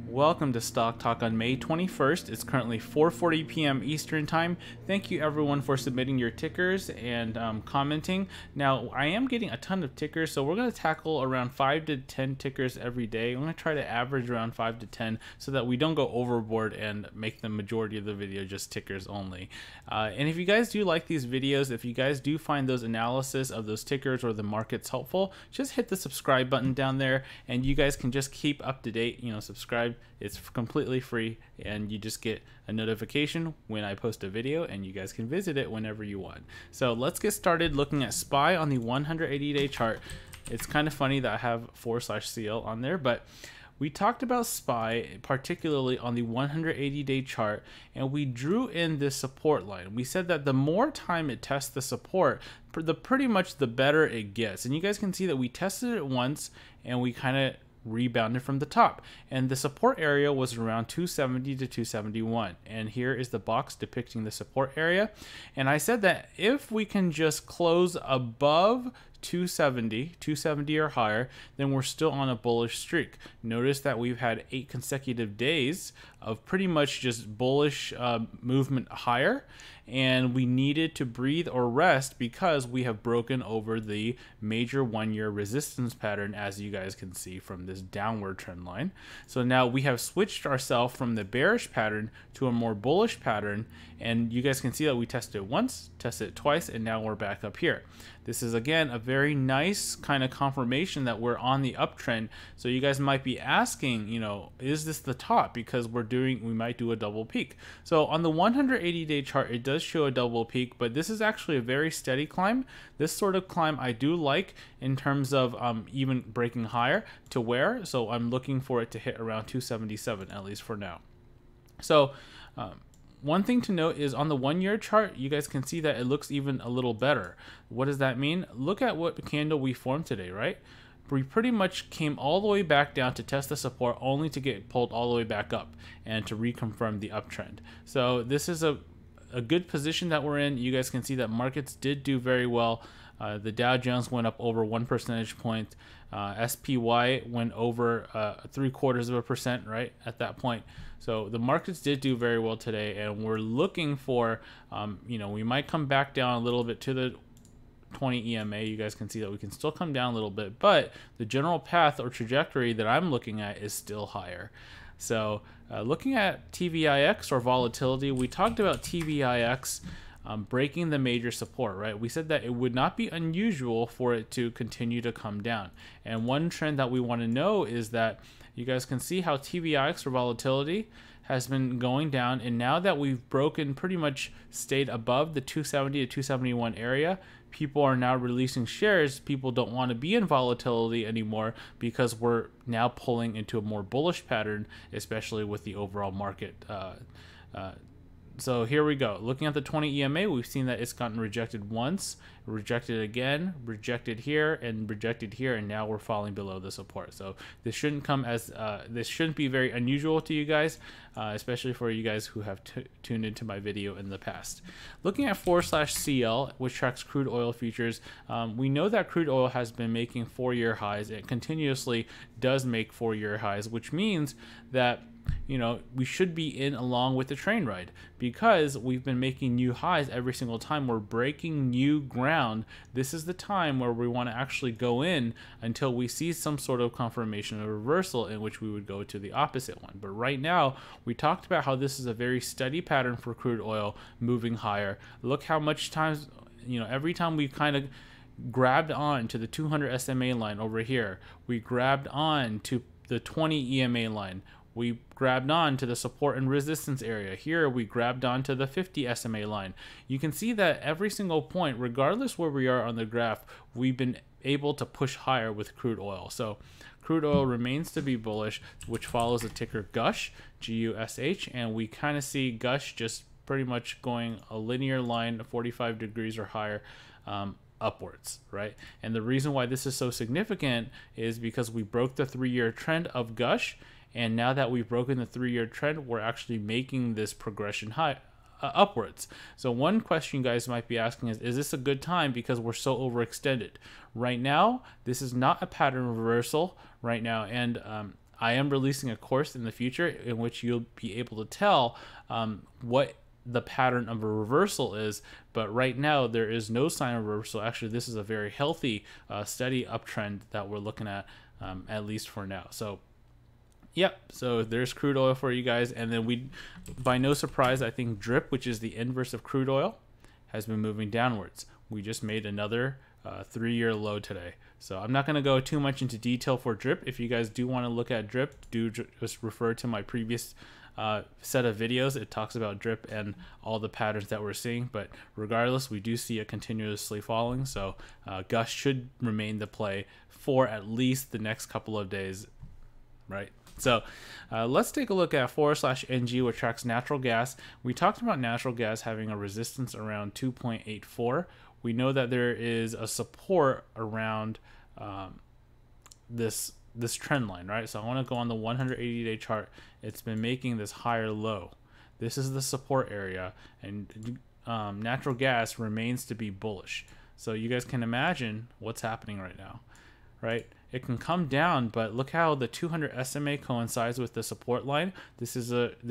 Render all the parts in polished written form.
Welcome to Stock Talk on May 21st. It's currently 4:40 p.m. Eastern Time. Thank you everyone for submitting your tickers and commenting. Now, I am getting a ton of tickers, so we're going to tackle around 5 to 10 tickers every day. I'm going to try to average around 5 to 10 so that we don't go overboard and make the majority of the video just tickers only. And if you guys do like these videos, if you guys do find those analysis of those tickers or the markets helpful, just hit the subscribe button down there and you guys can just keep up to date, subscribe. It's completely free and you just get a notification when I post a video and you guys can visit it whenever you want. So let's get started looking at SPY on the 180-day chart. It's kind of funny that I have /CL on there, but we talked about SPY particularly on the 180-day chart, and we drew in this support line. We said that the more time it tests the support, pretty much the better it gets. And you guys can see that we tested it once and we kind of rebounded from the top, and the support area was around 270 to 271, and here is the box depicting the support area. And I said that if we can just close above 270 or higher, then we're still on a bullish streak. Notice that we've had 8 consecutive days of pretty much just bullish movement higher, and we needed to breathe or rest because we have broken over the major 1-year resistance pattern, as you guys can see from this downward trend line. So now we have switched ourselves from the bearish pattern to a more bullish pattern, and you guys can see that we tested it once, tested it twice, and now we're back up here. This is again a very nice kind of confirmation that we're on the uptrend. So you guys might be asking, is this the top? Because we might do a double peak. So on the 180-day chart, it does show a double peak, but this is actually a very steady climb. This sort of climb I do like in terms of even breaking higher to where. So I'm looking for it to hit around 277 at least for now. So one thing to note is on the 1-year chart, you guys can see that it looks even a little better. What does that mean? Look at what candle we formed today, right? We pretty much came all the way back down to test the support only to get pulled all the way back up and to reconfirm the uptrend. So this is a good position that we're in. You guys can see that markets did do very well. The Dow Jones went up over 1 percentage point. SPY went over 0.75%, right, at that point. So the markets did do very well today, and we're looking for, we might come back down a little bit to the 20 EMA. You guys can see that we can still come down a little bit, but the general path or trajectory that I'm looking at is still higher. So looking at TVIX or volatility, we talked about TVIX breaking the major support, right? We said that it would not be unusual for it to continue to come down. And one trend that we want to know is that you guys can see how TVIX or volatility has been going down, and now that we've broken, pretty much stayed above the 270 to 271 area, people are now releasing shares. People don't want to be in volatility anymore because we're now pulling into a more bullish pattern, especially with the overall market. So here we go. Looking at the 20 EMA, we've seen that it's gotten rejected once, rejected again, rejected here, and rejected here, and now we're falling below the support. So this shouldn't come as this shouldn't be very unusual to you guys, especially for you guys who have tuned into my video in the past. Looking at /CL, which tracks crude oil futures, we know that crude oil has been making 4-year highs. It continuously does make 4-year highs, which means that we should be in along with the train ride because we've been making new highs every single time. We're breaking new ground. This is the time where we want to actually go in until we see some sort of confirmation of reversal, in which we would go to the opposite one. But right now, we talked about how this is a very steady pattern for crude oil moving higher. Look how much times, every time we kind of grabbed on to the 200 SMA line over here, we grabbed on to the 20 EMA line, we grabbed on to the support and resistance area. Here we grabbed on to the 50 SMA line. You can see that every single point, regardless where we are on the graph, we've been able to push higher with crude oil. So crude oil remains to be bullish, which follows the ticker GUSH, G-U-S-H, and we kind of see GUSH just pretty much going a linear line 45 degrees or higher upwards, right? And the reason why this is so significant is because we broke the 3-year trend of GUSH, and now that we've broken the 3-year trend, we're actually making this progression high upwards. So one question you guys might be asking is this a good time because we're so overextended? Right now, this is not a pattern reversal right now, and I am releasing a course in the future in which you'll be able to tell what the pattern of a reversal is, but right now there is no sign of reversal. Actually, this is a very healthy, steady uptrend that we're looking at least for now. So yep, so there's crude oil for you guys. And then we, by no surprise, I think DRIP, which is the inverse of crude oil, has been moving downwards. We just made another 3-year low today. So I'm not going to go too much into detail for DRIP. If you guys do want to look at DRIP, do just refer to my previous set of videos. It talks about DRIP and all the patterns that we're seeing. But regardless, we do see it continuously falling. So GUSH should remain the play for at least the next couple of days, right? So let's take a look at /NG, which tracks natural gas. We talked about natural gas having a resistance around 2.84. We know that there is a support around this trend line, right? So I want to go on the 180-day chart. It's been making this higher low. This is the support area, and natural gas remains to be bullish. So you guys can imagine what's happening right now, right? It can come down, but look how the 200 SMA coincides with the support line. This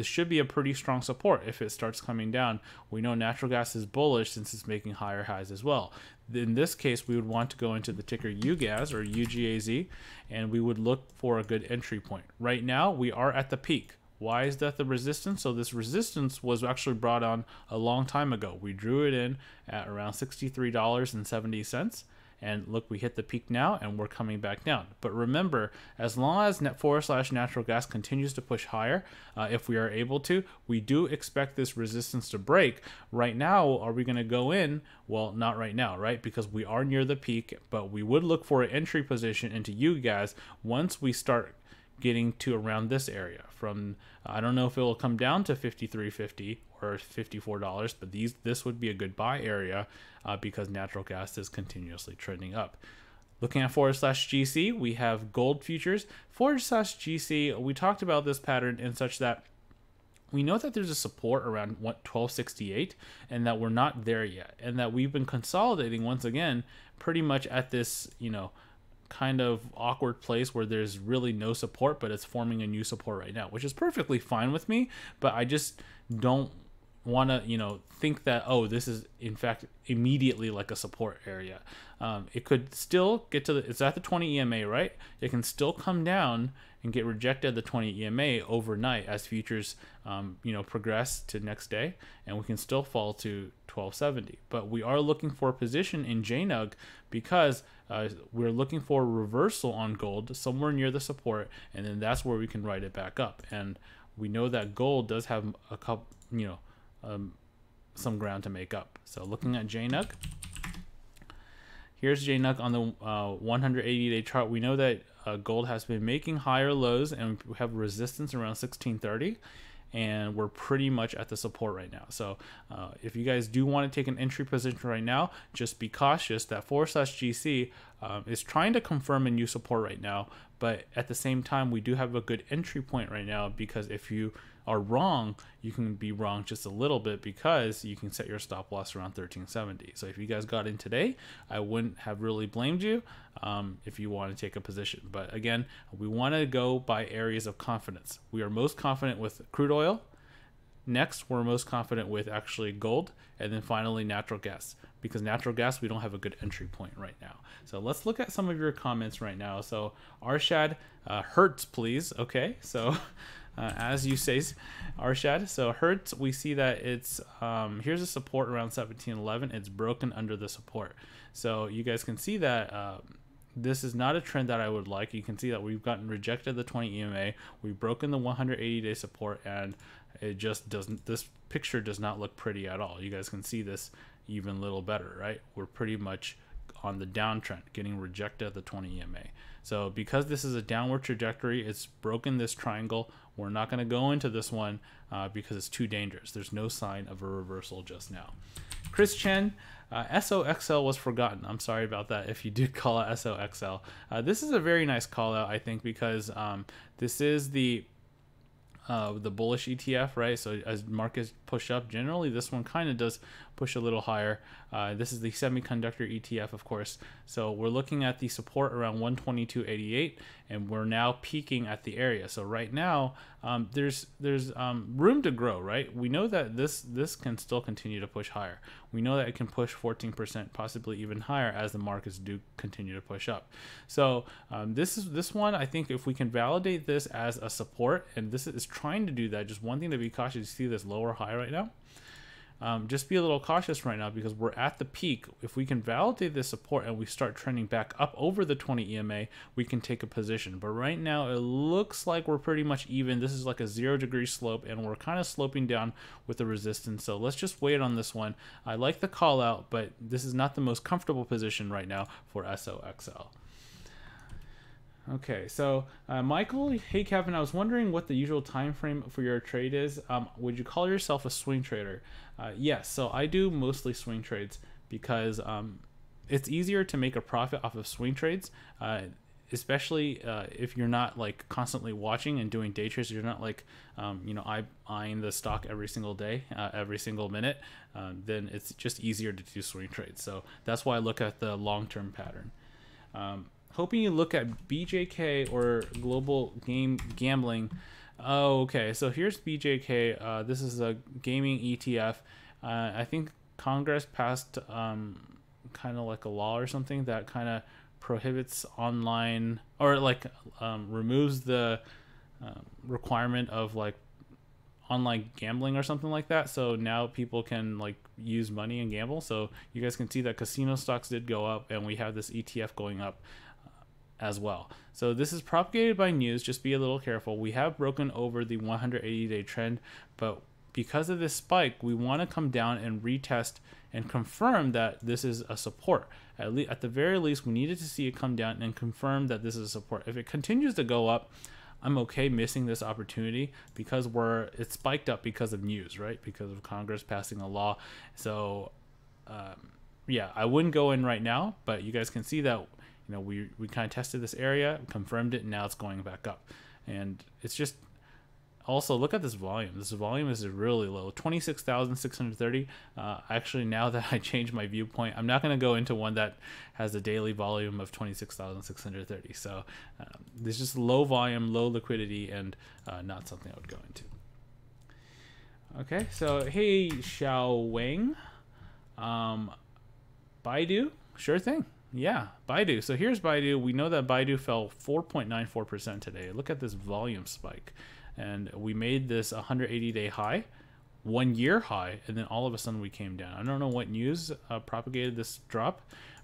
should be a pretty strong support if it starts coming down. We know natural gas is bullish since it's making higher highs as well. In this case, we would want to go into the ticker UGAZ or UGAZ, and we would look for a good entry point. Right now, we are at the peak. Why is that the resistance? So this resistance was actually brought on a long time ago. We drew it in at around $63.70. And look, we hit the peak now and we're coming back down. But remember, as long as /natural gas continues to push higher, if we are able to, we do expect this resistance to break. Right now, are we going to go in? Well, not right now, right? Because we are near the peak, but we would look for an entry position into UGAZ once we start getting to around this area. From I don't know if it will come down to $53.50 or $54, but this would be a good buy area because natural gas is continuously trending up. Looking at /GC, we have gold futures. /GC, we talked about this pattern in such that we know that there's a support around 1268 and that we're not there yet, and that we've been consolidating once again pretty much at this, kind of awkward place where there's really no support, but it's forming a new support right now, which is perfectly fine with me. But I just don't want to, think that, oh, this is in fact immediately like a support area. It could still get to it's at the 20 EMA, right? It can still come down and get rejected at the 20 EMA overnight as futures, progress to next day, and we can still fall to 1270. But we are looking for a position in JNUG because we're looking for a reversal on gold somewhere near the support, and then that's where we can write it back up. And we know that gold does have a couple, some ground to make up. So looking at JNUG, here's JNUG on the 180-day chart. We know that gold has been making higher lows, and we have resistance around 1630, and we're pretty much at the support right now. So if you guys do want to take an entry position right now, just be cautious that /GC is trying to confirm a new support right now, but at the same time we do have a good entry point right now, because if you are wrong, you can be wrong just a little bit, because you can set your stop loss around 1370. So if you guys got in today, I wouldn't have really blamed you if you want to take a position. But again, we want to go by areas of confidence. We are most confident with crude oil. Next, we're most confident with actually gold, and then finally natural gas, because natural gas, we don't have a good entry point right now. So let's look at some of your comments right now. So Arshad, Hertz, please. Okay, so as you say, Arshad, so Hertz, we see that it's here's a support around 1711. It's broken under the support. So you guys can see that this is not a trend that I would like. You can see that we've gotten rejected the 20 EMA. We've broken the 180-day support, and it just doesn't, this picture does not look pretty at all. You guys can see this even a little better, right? We're pretty much on the downtrend, getting rejected at the 20 EMA. So because this is a downward trajectory, it's broken this triangle. We're not going to go into this one because it's too dangerous. There's no sign of a reversal just now. Chris Chen, SOXL was forgotten. I'm sorry about that if you did call it SOXL. This is a very nice call out, I think, because this is the bullish ETF, right? So as markets push up, generally this one kind of does push a little higher. This is the semiconductor ETF, of course. So we're looking at the support around 122.88, and we're now peaking at the area. So right now, there's room to grow, right? We know that this can still continue to push higher. We know that it can push 14%, possibly even higher, as the markets do continue to push up. So this one, I think if we can validate this as a support, and this is trying to do that, just one thing to be cautious. You see this lower high right now. Just be a little cautious right now because we're at the peak. If we can validate this support and we start trending back up over the 20 EMA, we can take a position. But right now, it looks like we're pretty much even. This is like a 0-degree slope, and we're kind of sloping down with the resistance. So let's just wait on this one. I like the call out, but this is not the most comfortable position right now for SOXL. Okay, so Michael, hey Kevin, I was wondering what the usual time frame for your trade is. Would you call yourself a swing trader? Yes, so I do mostly swing trades because it's easier to make a profit off of swing trades, especially if you're not like constantly watching and doing day trades. You're not like eyeing the stock every single day, every single minute. Then it's just easier to do swing trades. So that's why I look at the long-term pattern. Hoping you look at BJK or global gambling. Oh, okay. So here's BJK. This is a gaming ETF. I think Congress passed kind of like a law or something that kind of prohibits online, or like removes the requirement of like online gambling or something like that. So now people can like use money and gamble. So you guys can see that casino stocks did go up, and we have this ETF going up as well. So this is propagated by news. Just be a little careful. We have broken over the 180-day trend, but because of this spike, we want to come down and retest and confirm that this is a support. At the very least, we needed to see it come down and confirm that this is a support. If it continues to go up, I'm okay missing this opportunity because it's spiked up because of news, right? Because of Congress passing a law. So yeah, I wouldn't go in right now, but you guys can see that we kind of tested this area, confirmed it, and now it's going back up. And it's just, also look at this volume. This volume is really low, 26,630. Actually, now that I changed my viewpoint, I'm not going to go into one that has a daily volume of 26,630. So there's just low volume, low liquidity, and not something I would go into. Okay, so hey, Xiao Wang, BIDU, sure thing. Yeah, BIDU. So here's BIDU. We know that BIDU fell 4.94% today. Look at this volume spike. And we made this 180-day high, 1-year high, and then all of a sudden we came down. I don't know what news propagated this drop,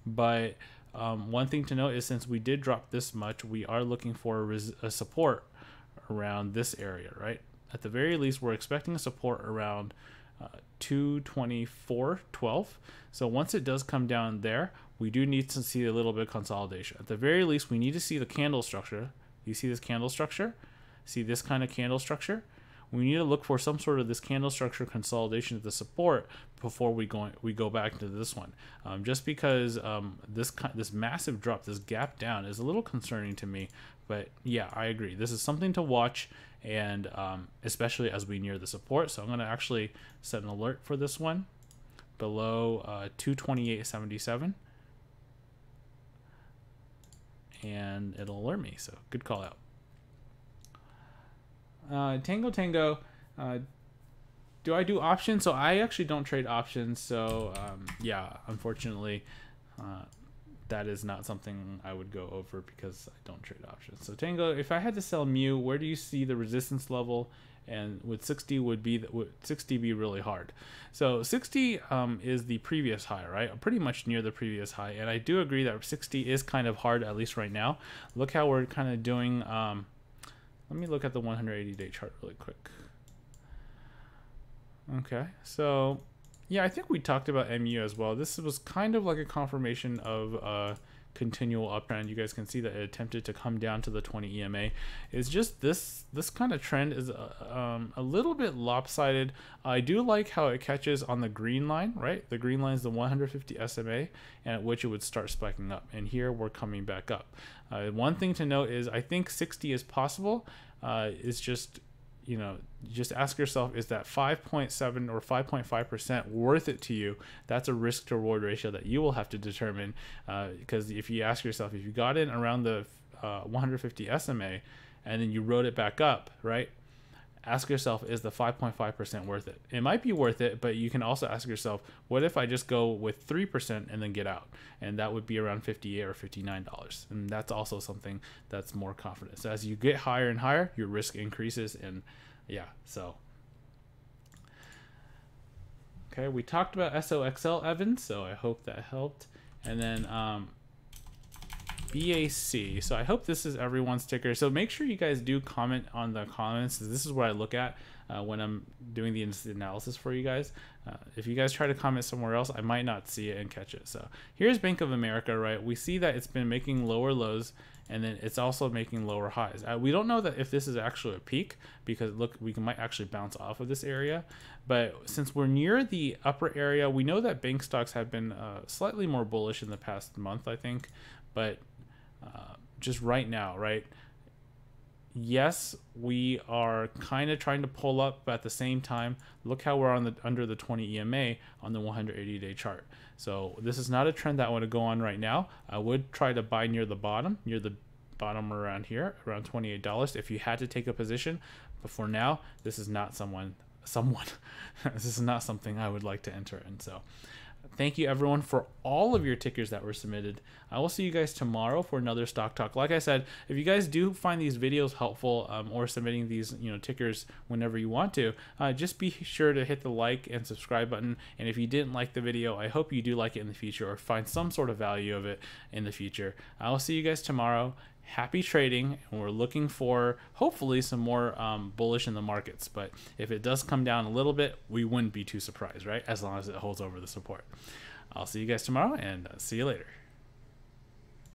but one thing to note is since we did drop this much, we are looking for a support around this area, right? At the very least, we're expecting a support around 224.12. So once it does come down there, we do need to see a little bit of consolidation. At the very least, we need to see the candle structure. You see this candle structure? See this kind of candle structure? We need to look for some sort of this candle structure consolidation of the support before we go back to this one. Just because this massive drop, this gap down, is a little concerning to me. But yeah, I agree. This is something to watch, and especially as we near the support. So I'm going to actually set an alert for this one below 228.77, and it'll alert me. So good call out. Tango, do I do options? So I actually don't trade options. So yeah, unfortunately, that is not something I would go over because I don't trade options. So Tango, if I had to sell mu, where do you see the resistance level? And would 60 would 60 be really hard? So 60 is the previous high, right? Pretty much near the previous high, and I do agree that 60 is kind of hard, at least right now. Look how we're kind of doing. Let me look at the 180-day chart really quick. Okay, so yeah, I think we talked about MU as well. This was kind of like a confirmation of a continual uptrend. You guys can see that it attempted to come down to the 20 EMA. It's just this kind of trend is a little bit lopsided. I do like how it catches on the green line, right? The green line is the 150 SMA, and at which it would start spiking up. And here we're coming back up. One thing to note is I think 60 is possible. It's just, just ask yourself, is that 5.7 or 5.5% worth it to you? That's a risk to reward ratio that you will have to determine, because if you ask yourself, if you got in around the 150 SMA and then you rode it back up, right? Ask yourself, is the 5.5% worth it? It might be worth it, but you can also ask yourself, what if I just go with 3% and then get out? And that would be around $58 or $59. And that's also something that's more confident. So as you get higher and higher, your risk increases. And yeah, so. Okay, we talked about SOXL, Evan, so I hope that helped. And then BAC. So I hope this is everyone's ticker. So make sure you guys do comment on the comments. This is what I look at when I'm doing the analysis for you guys. If you guys try to comment somewhere else, I might not see it and catch it. So here's Bank of America, right? We see that it's been making lower lows and then it's also making lower highs. We don't know that if this is actually a peak because look, we might actually bounce off of this area. But since we're near the upper area, we know that bank stocks have been slightly more bullish in the past month, I think. But just right now, right? Yes, we are kind of trying to pull up, but at the same time, look how we're on the under the 20 EMA on the 180-day chart. So this is not a trend that I want to go on right now. I would try to buy near the bottom around here, around $28 if you had to take a position. But for now, this is not this is not something I would like to enter in. So thank you everyone for all of your tickers that were submitted. I will see you guys tomorrow for another stock talk. Like I said, if you guys do find these videos helpful or submitting these tickers whenever you want to, just be sure to hit the like and subscribe button. And if you didn't like the video, I hope you do like it in the future or find some sort of value of it in the future. I will see you guys tomorrow. Happy trading, and we're looking for hopefully some more bullish in the markets. But if it does come down a little bit, we wouldn't be too surprised, right? As long as it holds over the support. I'll see you guys tomorrow, and see you later.